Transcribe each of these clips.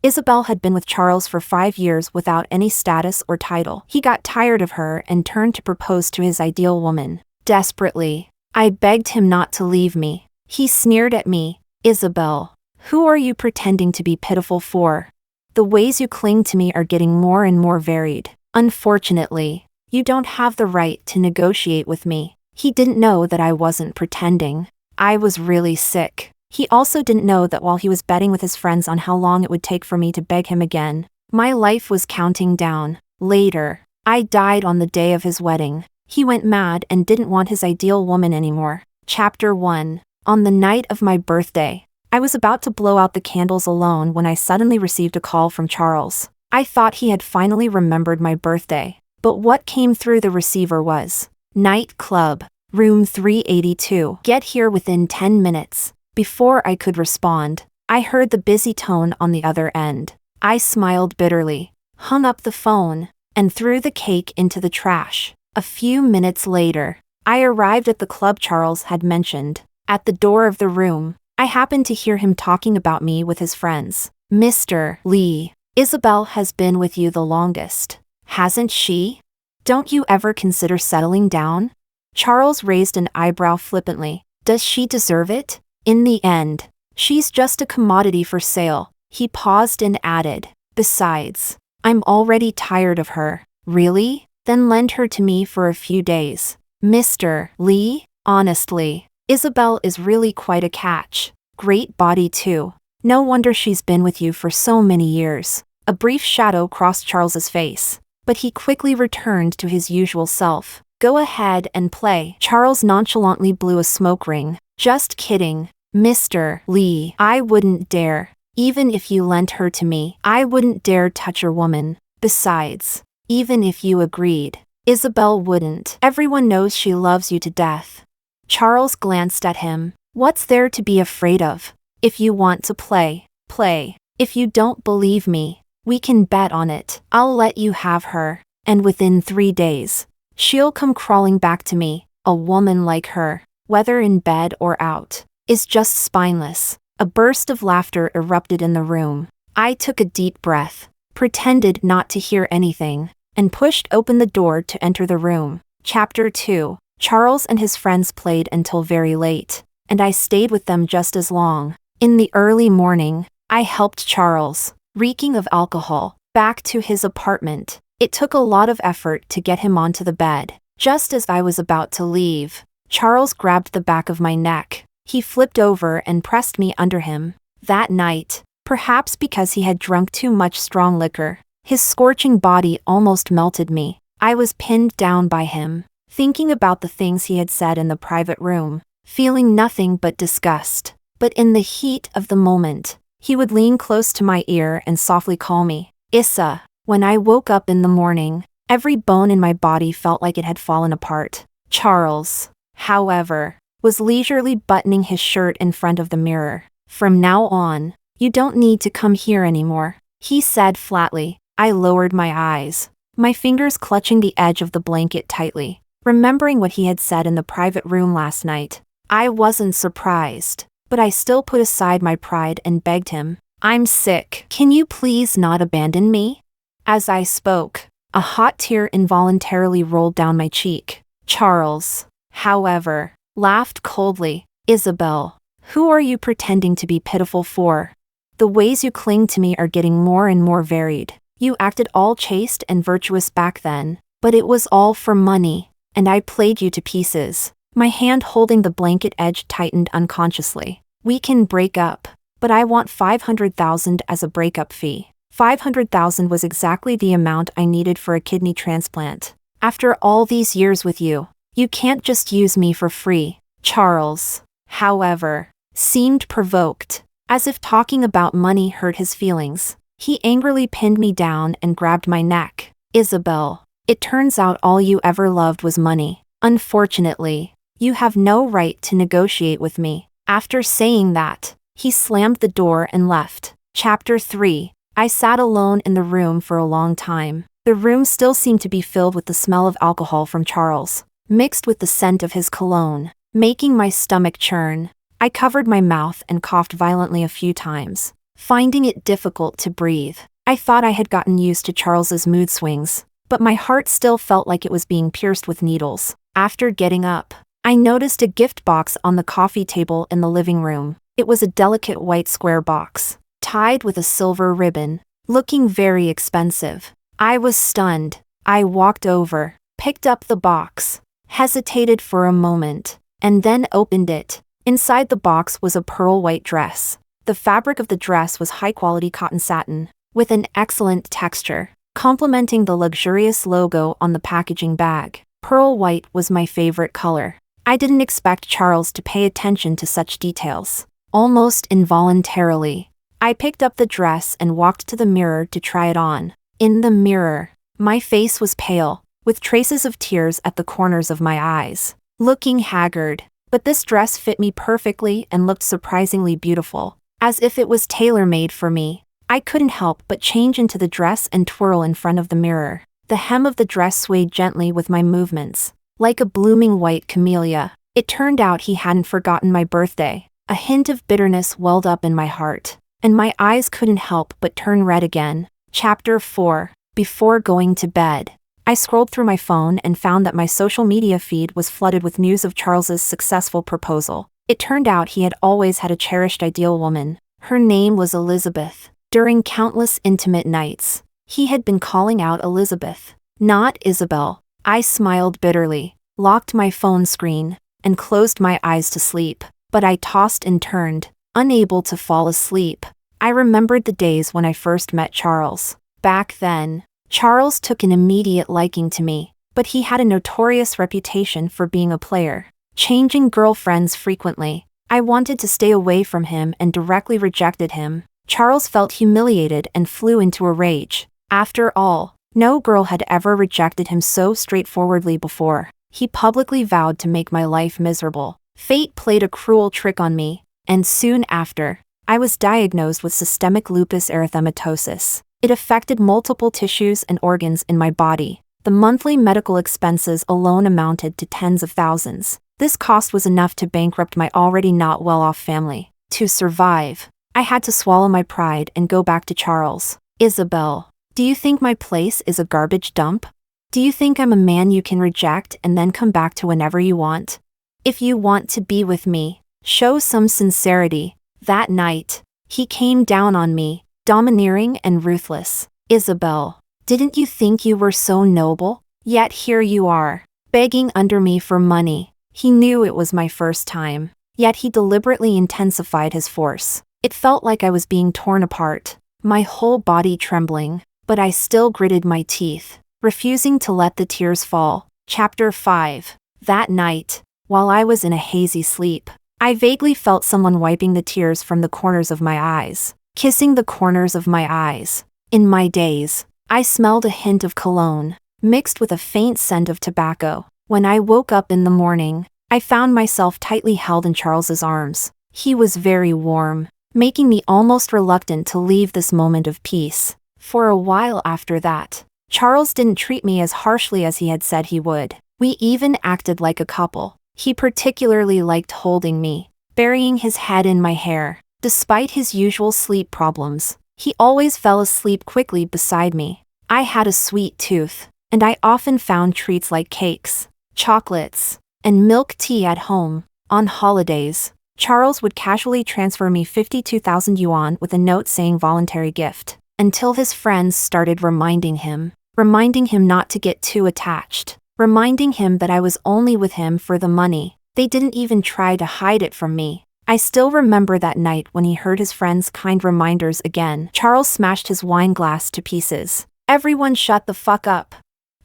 Isabel had been with Charles for 5 years without any status or title. He got tired of her and turned to propose to his ideal woman. Desperately, I begged him not to leave me. He sneered at me. Isabel, who are you pretending to be pitiful for? The ways you cling to me are getting more and more varied. Unfortunately, you don't have the right to negotiate with me. He didn't know that I wasn't pretending. I was really sick. He also didn't know that while he was betting with his friends on how long it would take for me to beg him again, my life was counting down. Later, I died on the day of his wedding. He went mad and didn't want his ideal woman anymore. Chapter 1. On the night of my birthday, I was about to blow out the candles alone when I suddenly received a call from Charles. I thought he had finally remembered my birthday, but what came through the receiver was, "Night Club, room 382. Get here within 10 minutes. Before I could respond, I heard the busy tone on the other end. I smiled bitterly, hung up the phone, and threw the cake into the trash. A few minutes later, I arrived at the club Charles had mentioned. At the door of the room, I happened to hear him talking about me with his friends. "Mr. Lee, Isabel has been with you the longest, hasn't she? Don't you ever consider settling down?" Charles raised an eyebrow flippantly. "Does she deserve it? In the end, she's just a commodity for sale." He paused and added, "Besides, I'm already tired of her." "Really? Then lend her to me for a few days." "Mr. Lee, honestly, Isabel is really quite a catch. Great body too. No wonder she's been with you for so many years." A brief shadow crossed Charles's face, but he quickly returned to his usual self. "Go ahead and play." Charles nonchalantly blew a smoke ring. "Just kidding, Mr. Lee. I wouldn't dare. Even if you lent her to me, I wouldn't dare touch your woman. Besides, even if you agreed, Isabel wouldn't. Everyone knows she loves you to death." Charles glanced at him. "What's there to be afraid of? If you want to play, play. If you don't believe me, we can bet on it. I'll let you have her, and within 3 days, she'll come crawling back to me. A woman like her, whether in bed or out, is just spineless." A burst of laughter erupted in the room. I took a deep breath, pretended not to hear anything, and pushed open the door to enter the room. Chapter 2. Charles and his friends played until very late, and I stayed with them just as long. In the early morning, I helped Charles, reeking of alcohol, back to his apartment. It took a lot of effort to get him onto the bed. Just as I was about to leave, Charles grabbed the back of my neck. He flipped over and pressed me under him. That night, perhaps because he had drunk too much strong liquor, his scorching body almost melted me. I was pinned down by him, thinking about the things he had said in the private room, feeling nothing but disgust. But in the heat of the moment, he would lean close to my ear and softly call me, "Issa." When I woke up in the morning, every bone in my body felt like it had fallen apart. Charles, however, was leisurely buttoning his shirt in front of the mirror. "From now on, you don't need to come here anymore," he said flatly. I lowered my eyes, my fingers clutching the edge of the blanket tightly, remembering what he had said in the private room last night. I wasn't surprised, but I still put aside my pride and begged him, "I'm sick. Can you please not abandon me?" As I spoke, a hot tear involuntarily rolled down my cheek. Charles, however, laughed coldly. "Isabel, who are you pretending to be pitiful for? The ways you cling to me are getting more and more varied. You acted all chaste and virtuous back then, but it was all for money, and I played you to pieces." My hand holding the blanket edge tightened unconsciously. "We can break up, but I want 500,000 as a breakup fee." 500,000 was exactly the amount I needed for a kidney transplant. After all these years with you, you can't just use me for free. Charles, however, seemed provoked, as if talking about money hurt his feelings. He angrily pinned me down and grabbed my neck. "Isabel, it turns out all you ever loved was money. Unfortunately, you have no right to negotiate with me." After saying that, he slammed the door and left. Chapter 3. I sat alone in the room for a long time. The room still seemed to be filled with the smell of alcohol from Charles, mixed with the scent of his cologne, making my stomach churn. I covered my mouth and coughed violently a few times. finding it difficult to breathe. I thought I had gotten used to Charles's mood swings, but my heart still felt like it was being pierced with needles. After getting up, I noticed a gift box on the coffee table in the living room. It was a delicate white square box, tied with a silver ribbon, looking very expensive. I was stunned. I walked over, picked up the box, hesitated for a moment, and then opened it. Inside the box was a pearl white dress. The fabric of the dress was high-quality cotton satin, with an excellent texture, complementing the luxurious logo on the packaging bag. Pearl white was my favorite color. I didn't expect Charles to pay attention to such details. Almost involuntarily, I picked up the dress and walked to the mirror to try it on. In the mirror, my face was pale, with traces of tears at the corners of my eyes, looking haggard. But this dress fit me perfectly and looked surprisingly beautiful, as if it was tailor-made for me. I couldn't help but change into the dress and twirl in front of the mirror. The hem of the dress swayed gently with my movements, like a blooming white camellia. It turned out he hadn't forgotten my birthday. A hint of bitterness welled up in my heart, and my eyes couldn't help but turn red again. Chapter 4. Before going to bed, I scrolled through my phone and found that my social media feed was flooded with news of Charles's successful proposal. It turned out he had always had a cherished ideal woman. Her name was Elizabeth. During countless intimate nights, he had been calling out Elizabeth, not Isabel. I smiled bitterly, locked my phone screen, and closed my eyes to sleep. But I tossed and turned, unable to fall asleep. I remembered the days when I first met Charles. Back then, Charles took an immediate liking to me, but he had a notorious reputation for being a player, changing girlfriends frequently. I wanted to stay away from him and directly rejected him. Charles felt humiliated and flew into a rage. After all, no girl had ever rejected him so straightforwardly before. He publicly vowed to make my life miserable. Fate played a cruel trick on me, and soon after, I was diagnosed with systemic lupus erythematosus. It affected multiple tissues and organs in my body. The monthly medical expenses alone amounted to tens of thousands. This cost was enough to bankrupt my already not well-off family. To survive, I had to swallow my pride and go back to Charles. Isabel, do you think my place is a garbage dump? Do you think I'm a man you can reject and then come back to whenever you want? If you want to be with me, show some sincerity. That night, he came down on me, domineering and ruthless. Isabel, didn't you think you were so noble? Yet here you are, begging under me for money. He knew it was my first time, yet he deliberately intensified his force. It felt like I was being torn apart, my whole body trembling, but I still gritted my teeth, refusing to let the tears fall. Chapter 5. That night, while I was in a hazy sleep, I vaguely felt someone wiping the tears from the corners of my eyes, kissing the corners of my eyes. In my daze, I smelled a hint of cologne, mixed with a faint scent of tobacco. When I woke up in the morning, I found myself tightly held in Charles's arms. He was very warm, making me almost reluctant to leave this moment of peace. For a while after that, Charles didn't treat me as harshly as he had said he would. We even acted like a couple. He particularly liked holding me, burying his head in my hair. Despite his usual sleep problems, he always fell asleep quickly beside me. I had a sweet tooth, and I often found treats like cakes, chocolates, and milk tea at home. On holidays, Charles would casually transfer me 52,000 yuan with a note saying voluntary gift, until his friends started reminding him not to get too attached, reminding him that I was only with him for the money. They didn't even try to hide it from me. I still remember that night when he heard his friends' kind reminders again. Charles smashed his wine glass to pieces. Everyone shut the fuck up.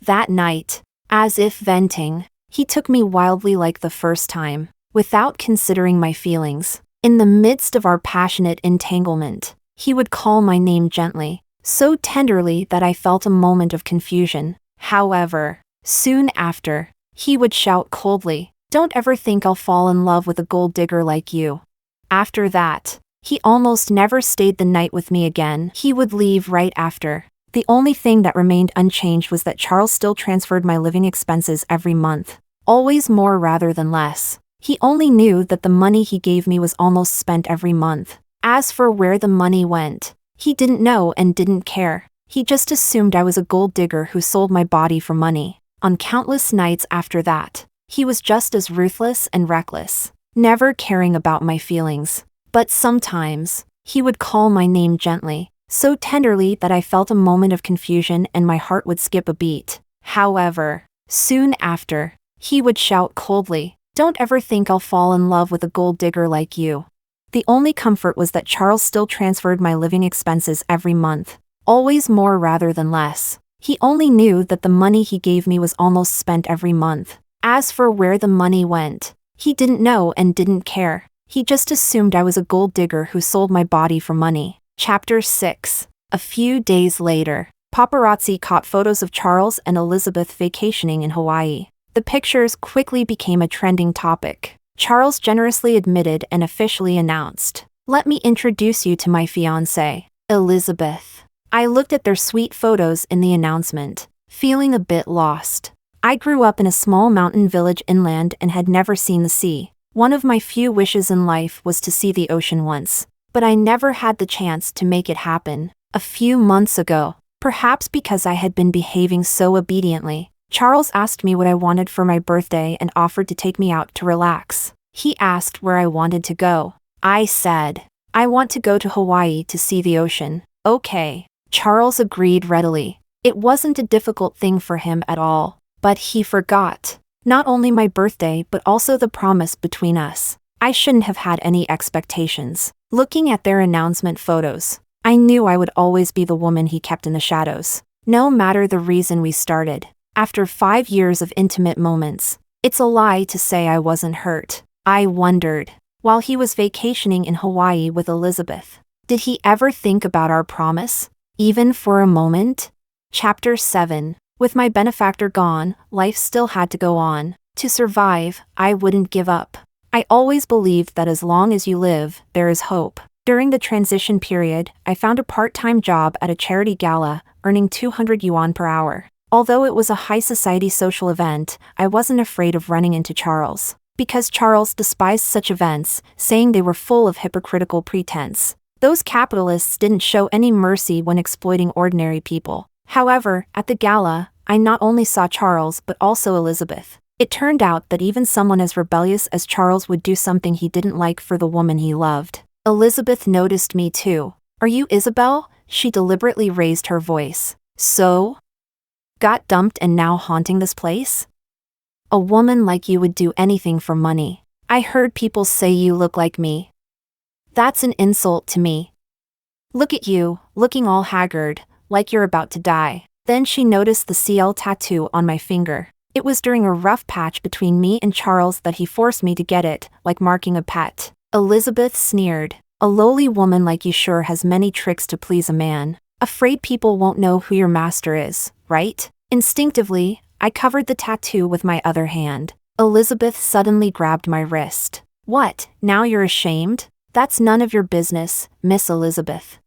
That night, as if venting, he took me wildly like the first time, without considering my feelings. In the midst of our passionate entanglement, he would call my name gently, so tenderly that I felt a moment of confusion. However, soon after, he would shout coldly, "Don't ever think I'll fall in love with a gold digger like you." After that, he almost never stayed the night with me again. He would leave right after. The only thing that remained unchanged was that Charles still transferred my living expenses every month, always more rather than less. He only knew that the money he gave me was almost spent every month. As for where the money went, he didn't know and didn't care. He just assumed I was a gold digger who sold my body for money. On countless nights after that, he was just as ruthless and reckless, never caring about my feelings. But sometimes, he would call my name gently, so tenderly that I felt a moment of confusion and my heart would skip a beat. However, soon after, he would shout coldly, "Don't ever think I'll fall in love with a gold digger like you." The only comfort was that Charles still transferred my living expenses every month, always more rather than less. He only knew that the money he gave me was almost spent every month. As for where the money went, he didn't know and didn't care. He just assumed I was a gold digger who sold my body for money. Chapter 6. A few days later, paparazzi caught photos of Charles and Elizabeth vacationing in Hawaii. The pictures quickly became a trending topic. Charles generously admitted and officially announced, "Let me introduce you to my fiancée, Elizabeth." I looked at their sweet photos in the announcement, feeling a bit lost. I grew up in a small mountain village inland and had never seen the sea. One of my few wishes in life was to see the ocean once, but I never had the chance to make it happen. A few months ago, perhaps because I had been behaving so obediently, Charles asked me what I wanted for my birthday and offered to take me out to relax. He asked where I wanted to go. I said, "I want to go to Hawaii to see the ocean." "Okay." Charles agreed readily. It wasn't a difficult thing for him at all, but he forgot. Not only my birthday but also the promise between us. I shouldn't have had any expectations. Looking at their announcement photos, I knew I would always be the woman he kept in the shadows. No matter the reason we started. After 5 years of intimate moments, it's a lie to say I wasn't hurt. I wondered, while he was vacationing in Hawaii with Elizabeth, did he ever think about our promise? Even for a moment? Chapter 7. With my benefactor gone, life still had to go on. To survive, I wouldn't give up. I always believed that as long as you live, there is hope. During the transition period, I found a part-time job at a charity gala, earning 200 yuan per hour. Although it was a high society social event, I wasn't afraid of running into Charles. Because Charles despised such events, saying they were full of hypocritical pretense. Those capitalists didn't show any mercy when exploiting ordinary people. However, at the gala, I not only saw Charles but also Elizabeth. It turned out that even someone as rebellious as Charles would do something he didn't like for the woman he loved. Elizabeth noticed me too. "Are you Isabel?" She deliberately raised her voice. "So? Got dumped and now haunting this place? A woman like you would do anything for money. I heard people say you look like me." "That's an insult to me. Look at you, looking all haggard, like you're about to die." Then she noticed the CL tattoo on my finger. It was during a rough patch between me and Charles that he forced me to get it, like marking a pet. Elizabeth sneered, "A lowly woman like you sure has many tricks to please a man. Afraid people won't know who your master is, right?" Instinctively, I covered the tattoo with my other hand. Elizabeth suddenly grabbed my wrist. "What, now you're ashamed? That's none of your business, Miss Elizabeth.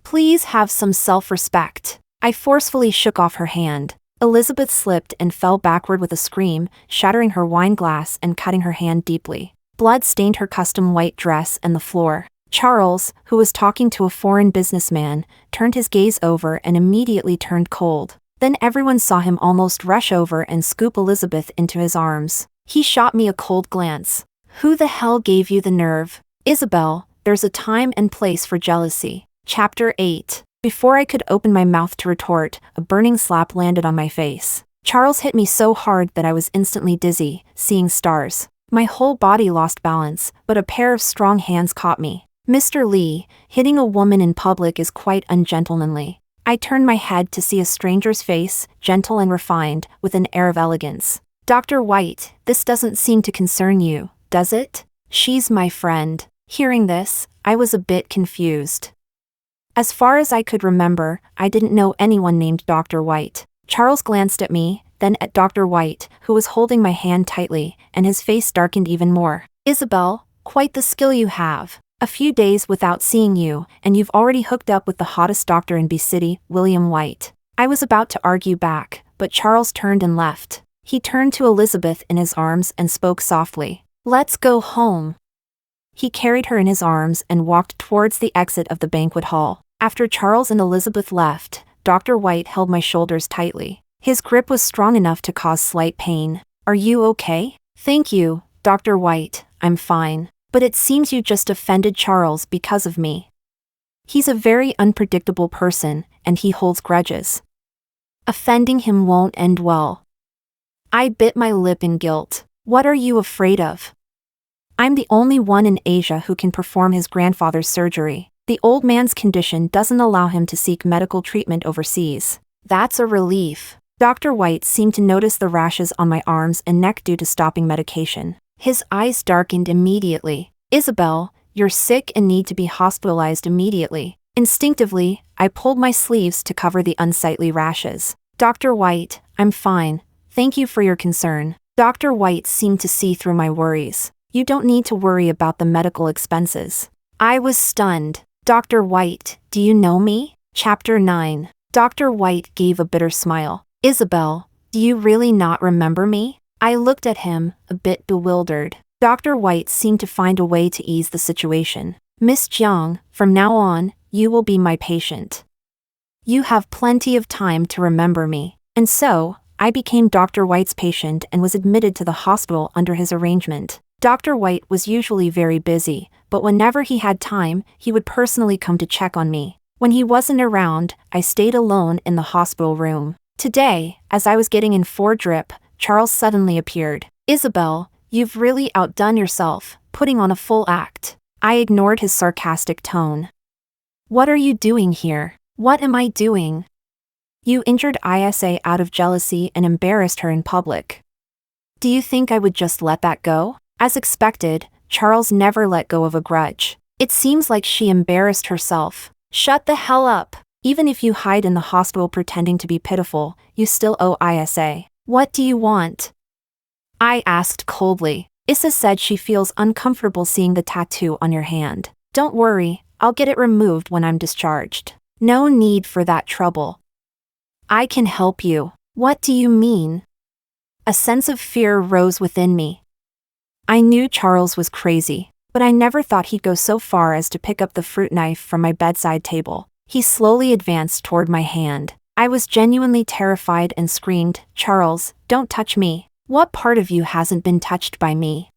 Please have some self-respect." I forcefully shook off her hand. Elizabeth slipped and fell backward with a scream, shattering her wine glass and cutting her hand deeply. Blood stained her custom white dress and the floor. Charles, who was talking to a foreign businessman, turned his gaze over and immediately turned cold. Then everyone saw him almost rush over and scoop Elizabeth into his arms. He shot me a cold glance. "Who the hell gave you the nerve?" "Isabel, there's a time and place for jealousy." Chapter 8. Before I could open my mouth to retort, a burning slap landed on my face. Charles hit me so hard that I was instantly dizzy, seeing stars. My whole body lost balance, but a pair of strong hands caught me. "Mr. Lee, hitting a woman in public is quite ungentlemanly." I turned my head to see a stranger's face, gentle and refined, with an air of elegance. "Dr. White, this doesn't seem to concern you, does it?" "She's my friend." Hearing this, I was a bit confused. As far as I could remember, I didn't know anyone named Dr. White. Charles glanced at me, then at Dr. White, who was holding my hand tightly, and his face darkened even more. "Isabel, quite the skill you have. A few days without seeing you, and you've already hooked up with the hottest doctor in B City, William White." I was about to argue back, but Charles turned and left. He turned to Elizabeth in his arms and spoke softly. "Let's go home." He carried her in his arms and walked towards the exit of the banquet hall. After Charles and Elizabeth left, Dr. White held my shoulders tightly. His grip was strong enough to cause slight pain. "Are you okay?" "Thank you, Dr. White, I'm fine. But it seems you just offended Charles because of me. He's a very unpredictable person, and he holds grudges. Offending him won't end well." I bit my lip in guilt. "What are you afraid of?" "I'm the only one in Asia who can perform his grandfather's surgery. The old man's condition doesn't allow him to seek medical treatment overseas." "That's a relief." Dr. White seemed to notice the rashes on my arms and neck due to stopping medication. His eyes darkened immediately. "Isabel, you're sick and need to be hospitalized immediately." Instinctively, I pulled my sleeves to cover the unsightly rashes. "Dr. White, I'm fine. Thank you for your concern." Dr. White seemed to see through my worries. "You don't need to worry about the medical expenses." I was stunned. "Dr. White, do you know me?" Chapter 9. Dr. White gave a bitter smile. "Isabel, do you really not remember me?" I looked at him, a bit bewildered. Dr. White seemed to find a way to ease the situation. "Miss Jiang, from now on, you will be my patient. You have plenty of time to remember me." And so, I became Dr. White's patient and was admitted to the hospital under his arrangement. Dr. White was usually very busy, but whenever he had time, he would personally come to check on me. When he wasn't around, I stayed alone in the hospital room. Today, as I was getting in for drip, Charles suddenly appeared. "Isabel, you've really outdone yourself, putting on a full act." I ignored his sarcastic tone. "What are you doing here?" "What am I doing?" "You injured Isa out of jealousy and embarrassed her in public. Do you think I would just let that go?" As expected, Charles never let go of a grudge. "It seems like she embarrassed herself." "Shut the hell up. Even if you hide in the hospital pretending to be pitiful, you still owe Isa. What do you want?" I asked coldly. "Issa said she feels uncomfortable seeing the tattoo on your hand." "Don't worry, I'll get it removed when I'm discharged." "No need for that trouble. I can help you." "What do you mean?" A sense of fear rose within me. I knew Charles was crazy, but I never thought he'd go so far as to pick up the fruit knife from my bedside table. He slowly advanced toward my hand. I was genuinely terrified and screamed, "Charles, don't touch me. What part of you hasn't been touched by me?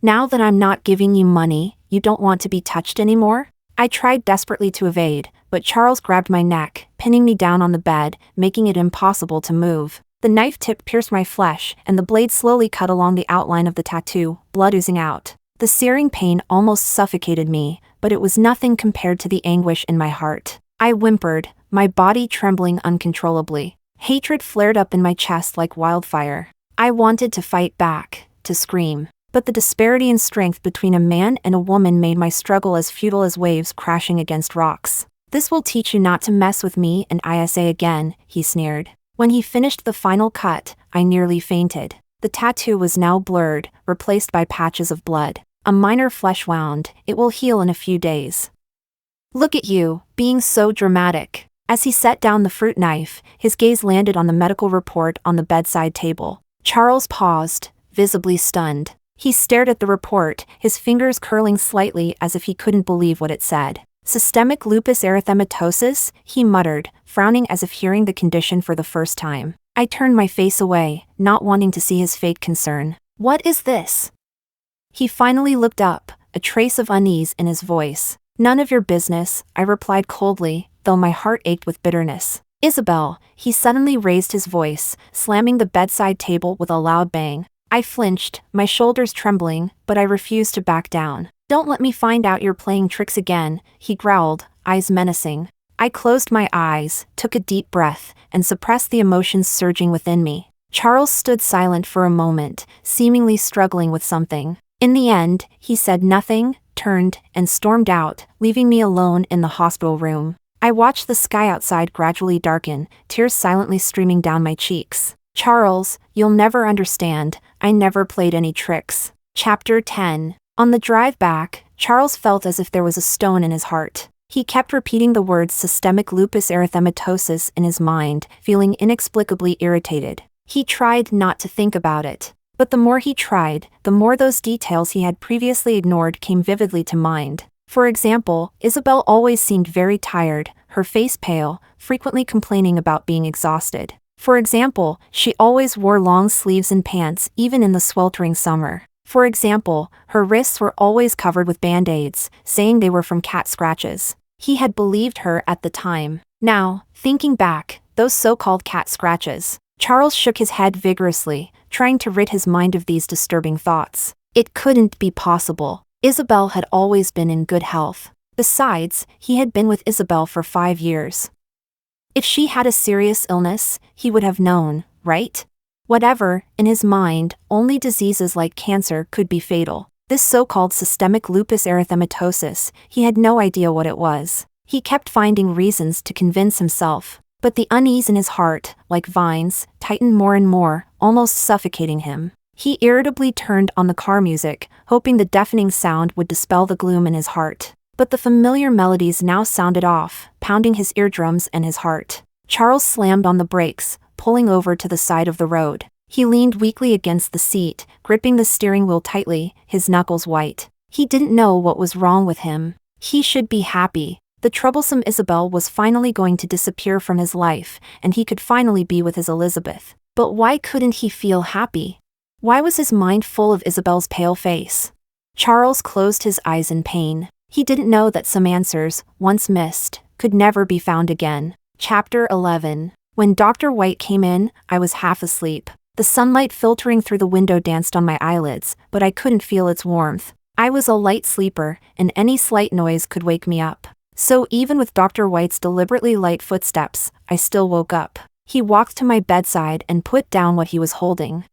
Now that I'm not giving you money, you don't want to be touched anymore?" I tried desperately to evade, but Charles grabbed my neck, pinning me down on the bed, making it impossible to move. The knife tip pierced my flesh, and the blade slowly cut along the outline of the tattoo, blood oozing out. The searing pain almost suffocated me, but it was nothing compared to the anguish in my heart. I whimpered, my body trembling uncontrollably. Hatred flared up in my chest like wildfire. I wanted to fight back, to scream. But the disparity in strength between a man and a woman made my struggle as futile as waves crashing against rocks. "This will teach you not to mess with me and Isa again," he sneered. When he finished the final cut, I nearly fainted. The tattoo was now blurred, replaced by patches of blood. A minor flesh wound, it will heal in a few days. "Look at you, being so dramatic." As he set down the fruit knife, his gaze landed on the medical report on the bedside table. Charles paused, visibly stunned. He stared at the report, his fingers curling slightly as if he couldn't believe what it said. "Systemic lupus erythematosus," he muttered, frowning as if hearing the condition for the first time. I turned my face away, not wanting to see his fake concern. "What is this?" He finally looked up, a trace of unease in his voice. "None of your business," I replied coldly, though my heart ached with bitterness. "Isabel," he suddenly raised his voice, slamming the bedside table with a loud bang. I flinched, my shoulders trembling, but I refused to back down. "Don't let me find out you're playing tricks again," he growled, eyes menacing. I closed my eyes, took a deep breath, and suppressed the emotions surging within me. Charles stood silent for a moment, seemingly struggling with something. In the end, he said nothing, turned, and stormed out, leaving me alone in the hospital room. I watched the sky outside gradually darken, tears silently streaming down my cheeks. "Charles, you'll never understand, I never played any tricks." Chapter 10. On the drive back, Charles felt as if there was a stone in his heart. He kept repeating the words systemic lupus erythematosus in his mind, feeling inexplicably irritated. He tried not to think about it. But the more he tried, the more those details he had previously ignored came vividly to mind. For example, Isabel always seemed very tired, her face pale, frequently complaining about being exhausted. For example, she always wore long sleeves and pants even in the sweltering summer. For example, her wrists were always covered with band-aids, saying they were from cat scratches. He had believed her at the time. Now, thinking back, those so-called cat scratches. Charles shook his head vigorously, trying to rid his mind of these disturbing thoughts. It couldn't be possible. Isabel had always been in good health. Besides, he had been with Isabel for 5 years. If she had a serious illness, he would have known, right? Whatever, in his mind, only diseases like cancer could be fatal. This so-called systemic lupus erythematosus, he had no idea what it was. He kept finding reasons to convince himself, but the unease in his heart, like vines, tightened more and more, almost suffocating him. He irritably turned on the car music, hoping the deafening sound would dispel the gloom in his heart. But the familiar melodies now sounded off, pounding his eardrums and his heart. Charles slammed on the brakes, pulling over to the side of the road. He leaned weakly against the seat, gripping the steering wheel tightly, his knuckles white. He didn't know what was wrong with him. He should be happy. The troublesome Isabel was finally going to disappear from his life, and he could finally be with his Elizabeth. But why couldn't he feel happy? Why was his mind full of Isabel's pale face? Charles closed his eyes in pain. He didn't know that some answers, once missed, could never be found again. Chapter 11. When Dr. White came in, I was half asleep. The sunlight filtering through the window danced on my eyelids, but I couldn't feel its warmth. I was a light sleeper, and any slight noise could wake me up. So even with Dr. White's deliberately light footsteps, I still woke up. He walked to my bedside and put down what he was holding.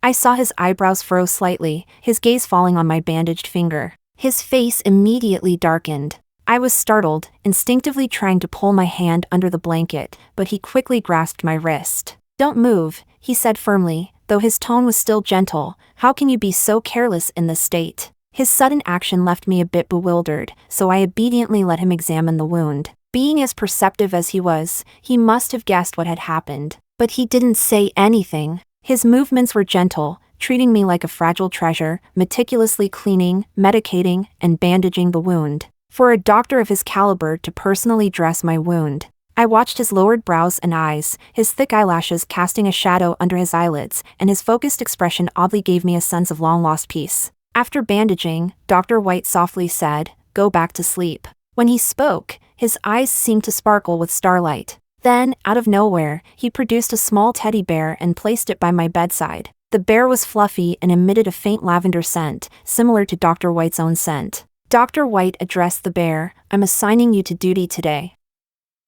I saw his eyebrows furrow slightly, his gaze falling on my bandaged finger. His face immediately darkened. I was startled, instinctively trying to pull my hand under the blanket, but he quickly grasped my wrist. "Don't move," he said firmly, though his tone was still gentle. "How can you be so careless in this state?" His sudden action left me a bit bewildered, so I obediently let him examine the wound. Being as perceptive as he was, he must have guessed what had happened. But he didn't say anything. His movements were gentle, treating me like a fragile treasure, meticulously cleaning, medicating, and bandaging the wound. For a doctor of his caliber to personally dress my wound. I watched his lowered brows and eyes, his thick eyelashes casting a shadow under his eyelids, and his focused expression oddly gave me a sense of long-lost peace. After bandaging, Dr. White softly said, "Go back to sleep." When he spoke, his eyes seemed to sparkle with starlight. Then, out of nowhere, he produced a small teddy bear and placed it by my bedside. The bear was fluffy and emitted a faint lavender scent, similar to Dr. White's own scent. Dr. White addressed the bear, "I'm assigning you to duty today.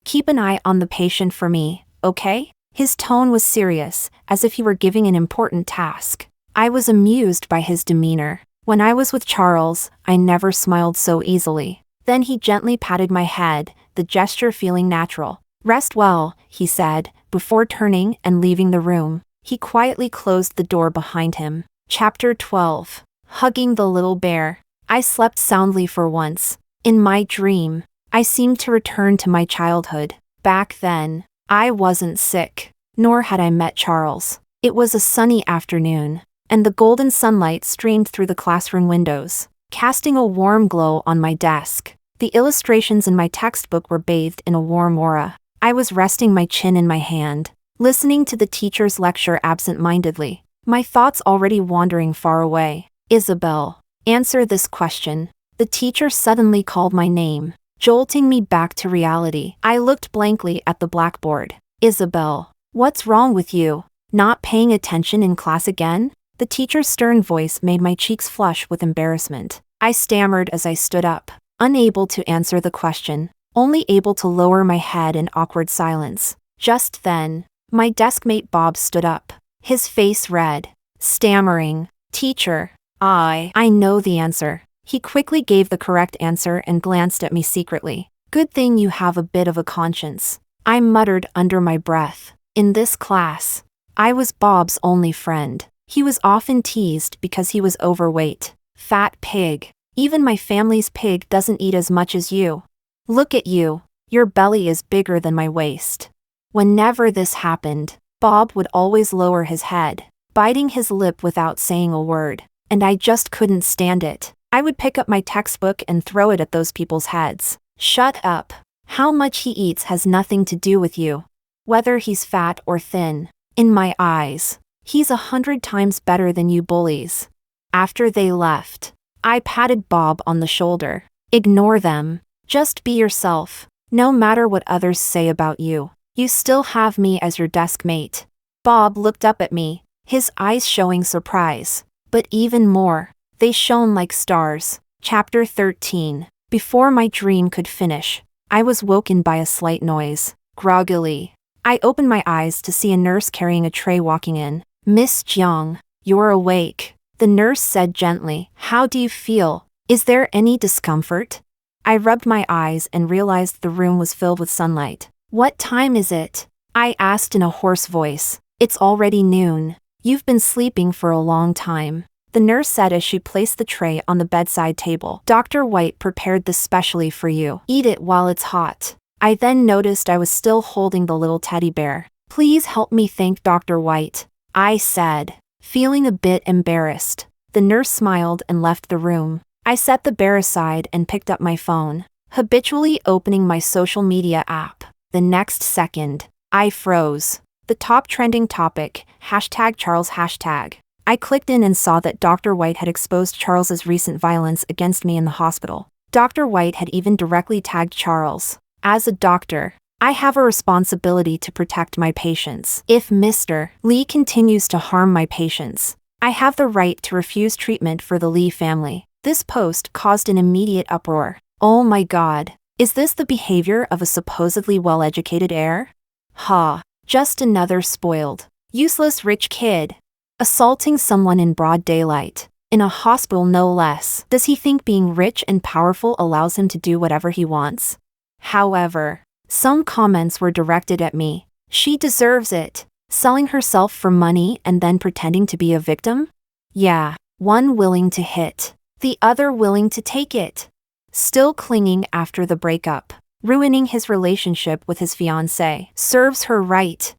Keep an eye on the patient for me, okay?" His tone was serious, as if he were giving an important task. I was amused by his demeanor. When I was with Charles, I never smiled so easily. Then he gently patted my head, the gesture feeling natural. "Rest well," he said, before turning and leaving the room. He quietly closed the door behind him. Chapter 12. Hugging the little bear. I slept soundly for once. In my dream, I seemed to return to my childhood. Back then, I wasn't sick, nor had I met Charles. It was a sunny afternoon, and the golden sunlight streamed through the classroom windows, casting a warm glow on my desk. The illustrations in my textbook were bathed in a warm aura. I was resting my chin in my hand, listening to the teacher's lecture absent-mindedly, my thoughts already wandering far away. "Isabel, answer this question." The teacher suddenly called my name, jolting me back to reality. I looked blankly at the blackboard. "Isabel, what's wrong with you? Not paying attention in class again?" The teacher's stern voice made my cheeks flush with embarrassment. I stammered as I stood up, unable to answer the question, only able to lower my head in awkward silence. Just then, my deskmate Bob stood up, his face red, stammering, "Teacher, I know the answer." He quickly gave the correct answer and glanced at me secretly. "Good thing you have a bit of a conscience," I muttered under my breath. In this class, I was Bob's only friend. He was often teased because he was overweight. "Fat pig. Even my family's pig doesn't eat as much as you. Look at you. Your belly is bigger than my waist." Whenever this happened, Bob would always lower his head, biting his lip without saying a word, and I just couldn't stand it. I would pick up my textbook and throw it at those people's heads. Shut up. How much he eats has nothing to do with you. Whether he's fat or thin. In my eyes, he's 100 times better than you bullies. After they left, I patted Bob on the shoulder. Ignore them. Just be yourself. No matter what others say about you, you still have me as your desk mate. Bob looked up at me, his eyes showing surprise. But even more, they shone like stars. Chapter 13. Before my dream could finish, I was woken by a slight noise. Groggily, I opened my eyes to see a nurse carrying a tray walking in. Miss Jiang, you're awake, the nurse said gently. How do you feel? Is there any discomfort? I rubbed my eyes and realized the room was filled with sunlight. What time is it? I asked in a hoarse voice. It's already noon. You've been sleeping for a long time, the nurse said as she placed the tray on the bedside table. Dr. White prepared this specially for you. Eat it while it's hot. I then noticed I was still holding the little teddy bear. Please help me thank Dr. White, I said, feeling a bit embarrassed. The nurse smiled and left the room. I set the bear aside and picked up my phone, habitually opening my social media app. The next second, I froze. The top trending topic, #Charles hashtag. I clicked in and saw that Dr. White had exposed Charles's recent violence against me in the hospital. Dr. White had even directly tagged Charles. As a doctor, I have a responsibility to protect my patients. If Mr. Lee continues to harm my patients, I have the right to refuse treatment for the Lee family. This post caused an immediate uproar. Oh my God, is this the behavior of a supposedly well-educated heir? Ha, just another spoiled, useless rich kid. Assaulting someone in broad daylight, in a hospital no less. Does he think being rich and powerful allows him to do whatever he wants? However, some comments were directed at me. She deserves it. Selling herself for money and then pretending to be a victim? Yeah, one willing to hit, the other willing to take it. Still clinging after the breakup, ruining his relationship with his fiancée. Serves her right.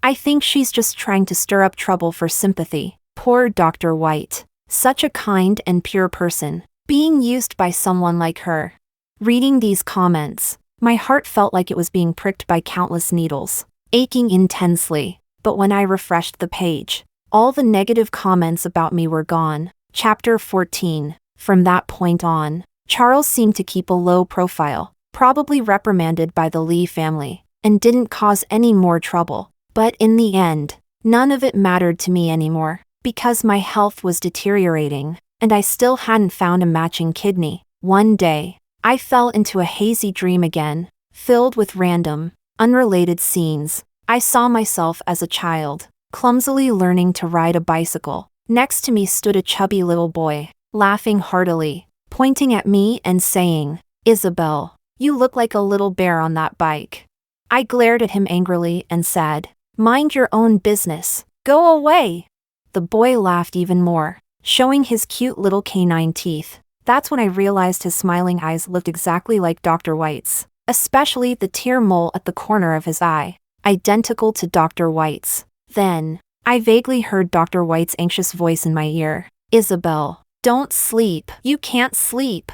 I think she's just trying to stir up trouble for sympathy. Poor Dr. White. Such a kind and pure person, being used by someone like her. Reading these comments, my heart felt like it was being pricked by countless needles, aching intensely. But when I refreshed the page, all the negative comments about me were gone. Chapter 14. From that point on, Charles seemed to keep a low profile, probably reprimanded by the Lee family, and didn't cause any more trouble. But in the end, none of it mattered to me anymore, because my health was deteriorating, and I still hadn't found a matching kidney. One day, I fell into a hazy dream again, filled with random, unrelated scenes. I saw myself as a child, clumsily learning to ride a bicycle. Next to me stood a chubby little boy, laughing heartily, pointing at me and saying, "Isabel, you look like a little bear on that bike." I glared at him angrily and said, "Mind your own business. Go away." The boy laughed even more, showing his cute little canine teeth. That's when I realized his smiling eyes looked exactly like Dr. White's, especially the tear mole at the corner of his eye, identical to Dr. White's. Then, I vaguely heard Dr. White's anxious voice in my ear. "Isabel, don't sleep. You can't sleep."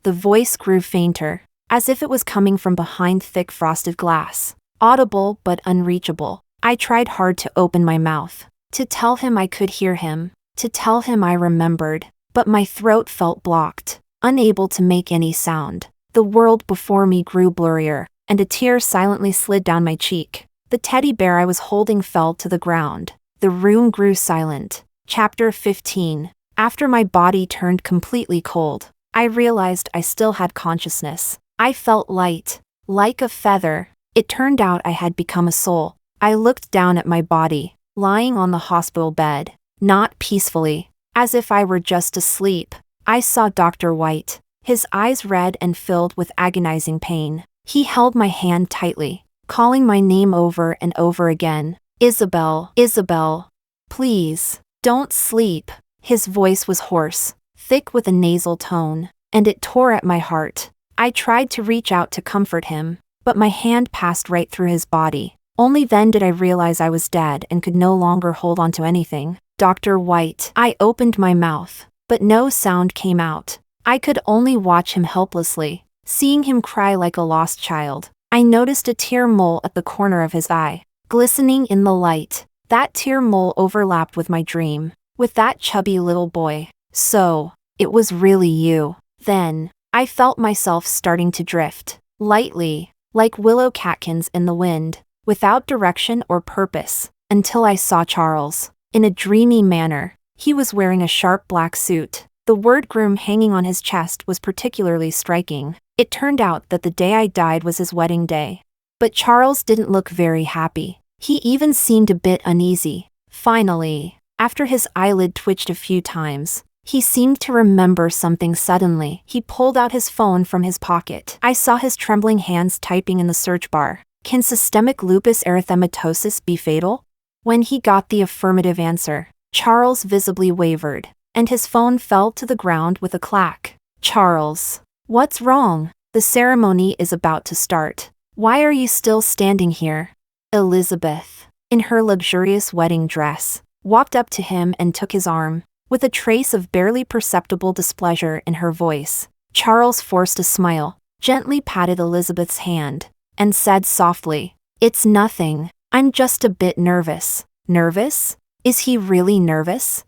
The voice grew fainter, as if it was coming from behind thick frosted glass, audible but unreachable. I tried hard to open my mouth, to tell him I could hear him, to tell him I remembered, but my throat felt blocked, unable to make any sound. The world before me grew blurrier, and a tear silently slid down my cheek. The teddy bear I was holding fell to the ground. The room grew silent. Chapter 15. After my body turned completely cold, I realized I still had consciousness. I felt light, like a feather. It turned out I had become a soul. I looked down at my body, lying on the hospital bed, not peacefully, as if I were just asleep. I saw Dr. White, his eyes red and filled with agonizing pain. He held my hand tightly, calling my name over and over again. "Isabel, Isabel, please, don't sleep." His voice was hoarse, thick with a nasal tone, and it tore at my heart. I tried to reach out to comfort him, but my hand passed right through his body. Only then did I realize I was dead and could no longer hold on to anything. Dr. White. I opened my mouth, but no sound came out. I could only watch him helplessly, seeing him cry like a lost child. I noticed a tear mole at the corner of his eye, glistening in the light. That tear mole overlapped with my dream, with that chubby little boy. So, it was really you. Then, I felt myself starting to drift, lightly, like willow catkins in the wind, without direction or purpose, until I saw Charles. In a dreamy manner, he was wearing a sharp black suit. The word groom hanging on his chest was particularly striking. It turned out that the day I died was his wedding day. But Charles didn't look very happy. He even seemed a bit uneasy. Finally, after his eyelid twitched a few times, he seemed to remember something suddenly. He pulled out his phone from his pocket. I saw his trembling hands typing in the search bar. Can systemic lupus erythematosus be fatal? When he got the affirmative answer, Charles visibly wavered, and his phone fell to the ground with a clack. Charles, what's wrong? The ceremony is about to start. Why are you still standing here? Elizabeth, in her luxurious wedding dress, walked up to him and took his arm. With a trace of barely perceptible displeasure in her voice, Charles forced a smile, gently patted Elizabeth's hand, and said softly, "It's nothing. I'm just a bit nervous." Nervous? Is he really nervous?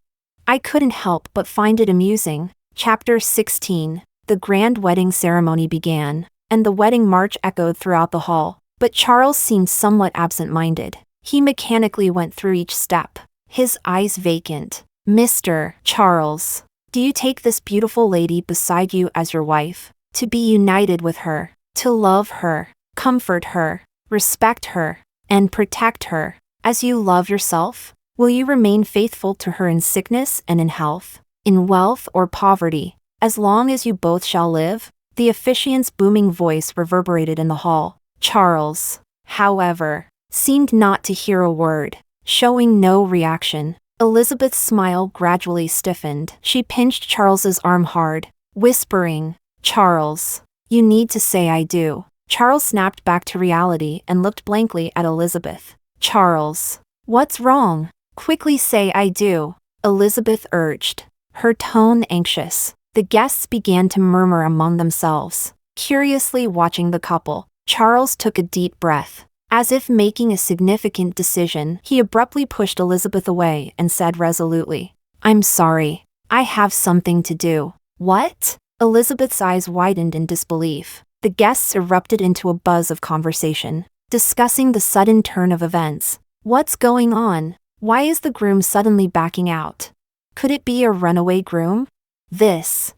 I couldn't help but find it amusing. Chapter 16. The grand wedding ceremony began, and the wedding march echoed throughout the hall. But Charles seemed somewhat absent-minded. He mechanically went through each step, his eyes vacant. Mr. Charles, do you take this beautiful lady beside you as your wife, to be united with her, to love her, comfort her, respect her, and protect her, as you love yourself? Will you remain faithful to her in sickness and in health, in wealth or poverty, as long as you both shall live? The officiant's booming voice reverberated in the hall. Charles, however, seemed not to hear a word, showing no reaction. Elizabeth's smile gradually stiffened. She pinched Charles's arm hard, whispering, "Charles, you need to say I do." Charles snapped back to reality and looked blankly at Elizabeth. Charles, what's wrong? Quickly say I do, Elizabeth urged, her tone anxious. The guests began to murmur among themselves, curiously watching the couple. Charles took a deep breath. As if making a significant decision, he abruptly pushed Elizabeth away and said resolutely, "I'm sorry. I have something to do." What? Elizabeth's eyes widened in disbelief. The guests erupted into a buzz of conversation, discussing the sudden turn of events. What's going on? Why is the groom suddenly backing out? Could it be a runaway groom?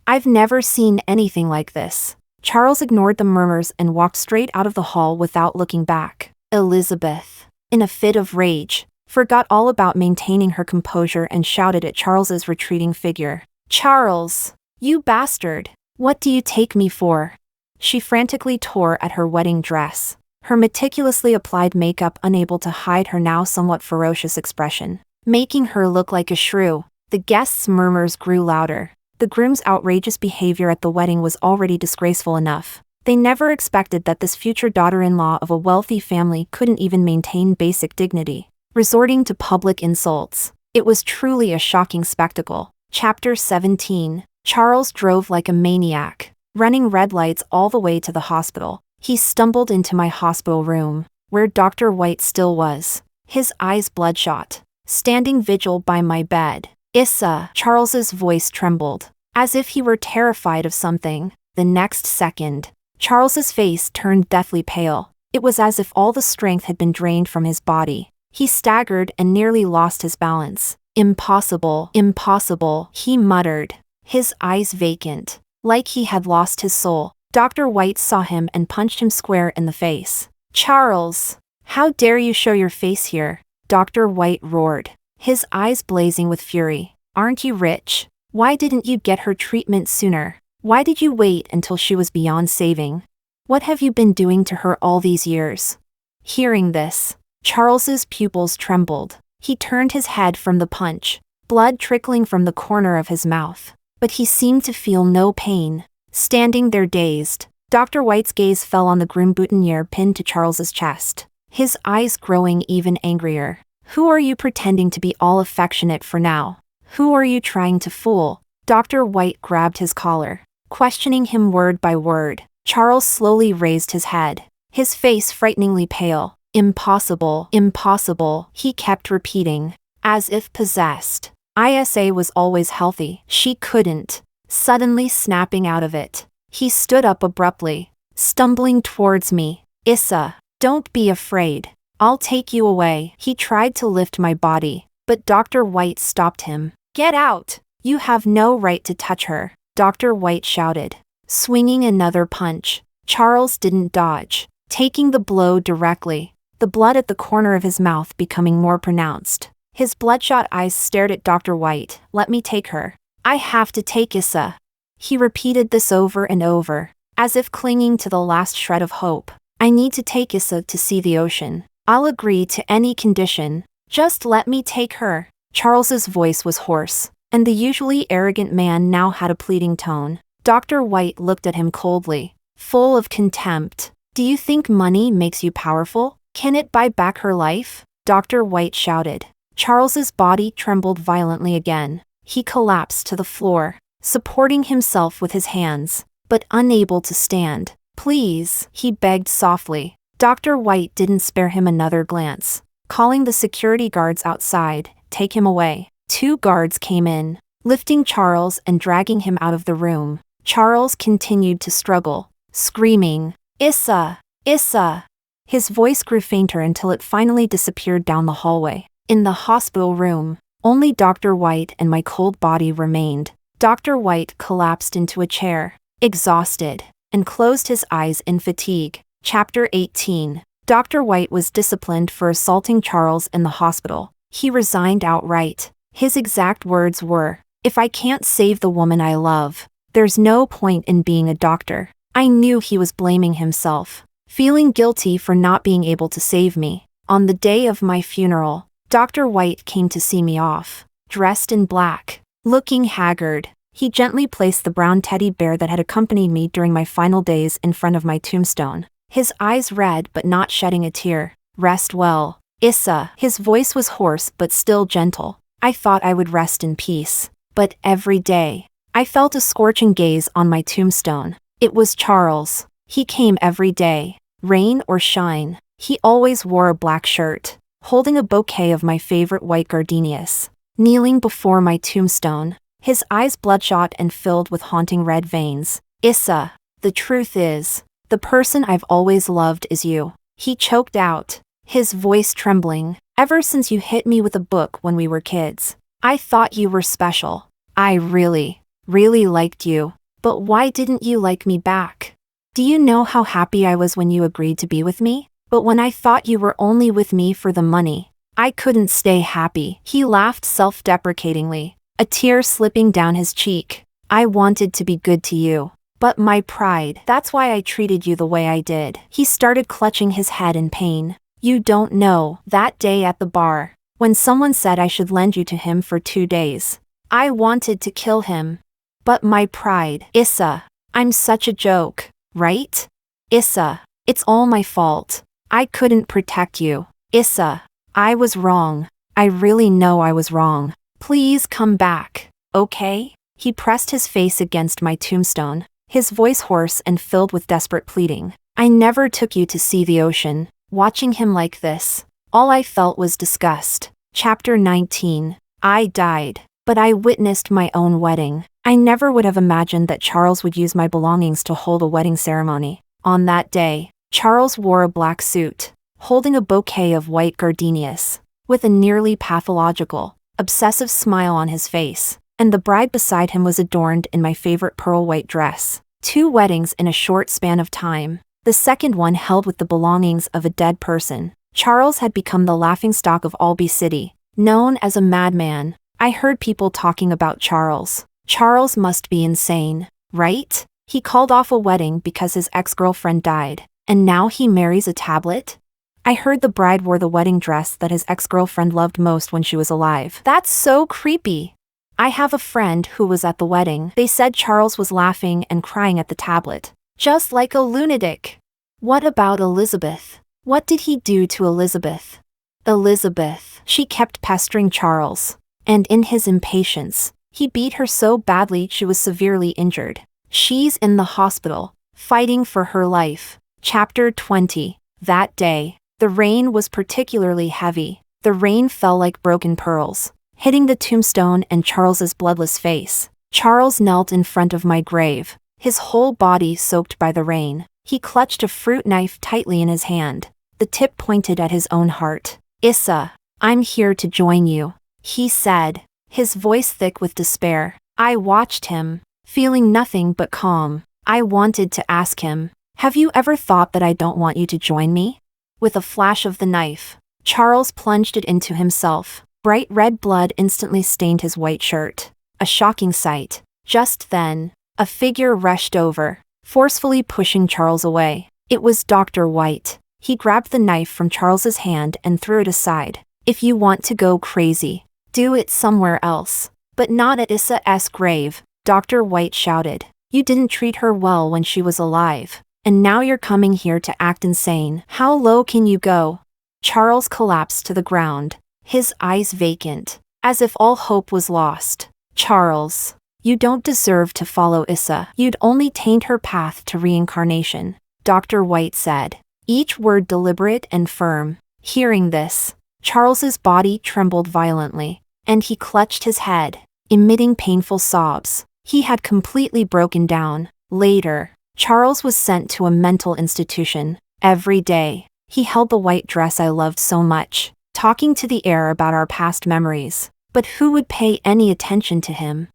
I've never seen anything like this. Charles ignored the murmurs and walked straight out of the hall without looking back. Elizabeth, in a fit of rage, forgot all about maintaining her composure and shouted at Charles's retreating figure. "Charles, you bastard! What do you take me for?" She frantically tore at her wedding dress, her meticulously applied makeup unable to hide her now somewhat ferocious expression, making her look like a shrew. The guests' murmurs grew louder. The groom's outrageous behavior at the wedding was already disgraceful enough. They never expected that this future daughter-in-law of a wealthy family couldn't even maintain basic dignity, resorting to public insults. It was truly a shocking spectacle. Chapter 17. Charles drove like a maniac, running red lights all the way to the hospital. He stumbled into my hospital room, where Dr. White still was, his eyes bloodshot, standing vigil by my bed. "Issa," Charles's voice trembled, as if he were terrified of something. The next second, Charles's face turned deathly pale. It was as if all the strength had been drained from his body. He staggered and nearly lost his balance. "Impossible, impossible," he muttered, his eyes vacant, like he had lost his soul. Dr. White saw him and punched him square in the face. "Charles, how dare you show your face here?" Dr. White roared, his eyes blazing with fury. "Aren't you rich? Why didn't you get her treatment sooner? Why did you wait until she was beyond saving? What have you been doing to her all these years?" Hearing this, Charles's pupils trembled. He turned his head from the punch, blood trickling from the corner of his mouth. But he seemed to feel no pain. Standing there dazed, Dr. White's gaze fell on the groom boutonniere pinned to Charles's chest, his eyes growing even angrier. Who are you pretending to be all affectionate for now? Who are you trying to fool? Dr. White grabbed his collar, questioning him word by word. Charles slowly raised his head, his face frighteningly pale. Impossible, impossible, he kept repeating, as if possessed. Isa was always healthy. She couldn't. Suddenly snapping out of it, he stood up abruptly, stumbling towards me. Issa, don't be afraid. I'll take you away. He tried to lift my body, but Dr. White stopped him. Get out! You have no right to touch her, Dr. White shouted, swinging another punch. Charles didn't dodge, taking the blow directly, the blood at the corner of his mouth becoming more pronounced. His bloodshot eyes stared at Dr. White. Let me take her. I have to take Issa. He repeated this over and over, as if clinging to the last shred of hope. I need to take Issa to see the ocean. I'll agree to any condition. Just let me take her. Charles's voice was hoarse, and the usually arrogant man now had a pleading tone. Dr. White looked at him coldly, full of contempt. Do you think money makes you powerful? Can it buy back her life? Dr. White shouted. Charles's body trembled violently again. He collapsed to the floor, supporting himself with his hands, but unable to stand. Please, he begged softly. Dr. White didn't spare him another glance. Calling the security guards outside, take him away. 2 guards came in, lifting Charles and dragging him out of the room. Charles continued to struggle, screaming, Issa! Issa! His voice grew fainter until it finally disappeared down the hallway. In the hospital room, only Dr. White and my cold body remained. Dr. White collapsed into a chair, exhausted, and closed his eyes in fatigue. Chapter 18. Dr. White was disciplined for assaulting Charles in the hospital. He resigned outright. His exact words were, if I can't save the woman I love, there's no point in being a doctor. I knew he was blaming himself, feeling guilty for not being able to save me. On the day of my funeral, Dr. White came to see me off, dressed in black, looking haggard. He gently placed the brown teddy bear that had accompanied me during my final days in front of my tombstone. His eyes red but not shedding a tear. Rest well, Issa. His voice was hoarse but still gentle. I thought I would rest in peace. But every day, I felt a scorching gaze on my tombstone. It was Charles. He came every day, rain or shine. He always wore a black shirt, holding a bouquet of my favorite white gardenias. Kneeling before my tombstone, his eyes bloodshot and filled with haunting red veins. Issa, the truth is, the person I've always loved is you. He choked out, his voice trembling. Ever since you hit me with a book when we were kids, I thought you were special. I really liked you. But why didn't you like me back? Do you know how happy I was when you agreed to be with me? But when I thought you were only with me for the money, I couldn't stay happy. He laughed self-deprecatingly, a tear slipping down his cheek. I wanted to be good to you. But my pride, that's why I treated you the way I did. He started clutching his head in pain. You don't know, that day at the bar, when someone said I should lend you to him for 2 days, I wanted to kill him. But my pride. Issa, I'm such a joke, right? Issa, it's all my fault. I couldn't protect you. Issa, I was wrong. I really know I was wrong. Please come back, okay? He pressed his face against my tombstone, his voice hoarse and filled with desperate pleading. I never took you to see the ocean. Watching him like this, all I felt was disgust. Chapter 19. I died, but I witnessed my own wedding. I never would have imagined that Charles would use my belongings to hold a wedding ceremony. On that day, Charles wore a black suit, holding a bouquet of white gardenias, with a nearly pathological, obsessive smile on his face, and the bride beside him was adorned in my favorite pearl white dress. 2 weddings in a short span of time. The second one held with the belongings of a dead person. Charles had become the laughingstock of Albee City, known as a madman. I heard people talking about Charles. Charles must be insane, right? He called off a wedding because his ex-girlfriend died, and now he marries a tablet? I heard the bride wore the wedding dress that his ex-girlfriend loved most when she was alive. That's so creepy. I have a friend who was at the wedding. They said Charles was laughing and crying at the tablet, just like a lunatic. What about Elizabeth? What did he do to Elizabeth? Elizabeth. She kept pestering Charles. And in his impatience, he beat her so badly she was severely injured. She's in the hospital, fighting for her life. Chapter 20. That day, the rain was particularly heavy. The rain fell like broken pearls, hitting the tombstone and Charles's bloodless face. Charles knelt in front of my grave, his whole body soaked by the rain. He clutched a fruit knife tightly in his hand, the tip pointed at his own heart. "Issa, I'm here to join you," he said, his voice thick with despair. I watched him, feeling nothing but calm. I wanted to ask him, "Have you ever thought that I don't want you to join me?" With a flash of the knife, Charles plunged it into himself. Bright red blood instantly stained his white shirt. A shocking sight. Just then, a figure rushed over, forcefully pushing Charles away. It was Dr. White. He grabbed the knife from Charles's hand and threw it aside. "If you want to go crazy, do it somewhere else, but not at Issa's grave," Dr. White shouted. "You didn't treat her well when she was alive, and now you're coming here to act insane. How low can you go?" Charles collapsed to the ground, his eyes vacant, as if all hope was lost. "Charles, you don't deserve to follow Issa. You'd only taint her path to reincarnation," Dr. White said, each word deliberate and firm. Hearing this, Charles's body trembled violently, and he clutched his head, emitting painful sobs. He had completely broken down. Later, Charles was sent to a mental institution. Every day, he held the white dress I loved so much, talking to the air about our past memories. But who would pay any attention to him?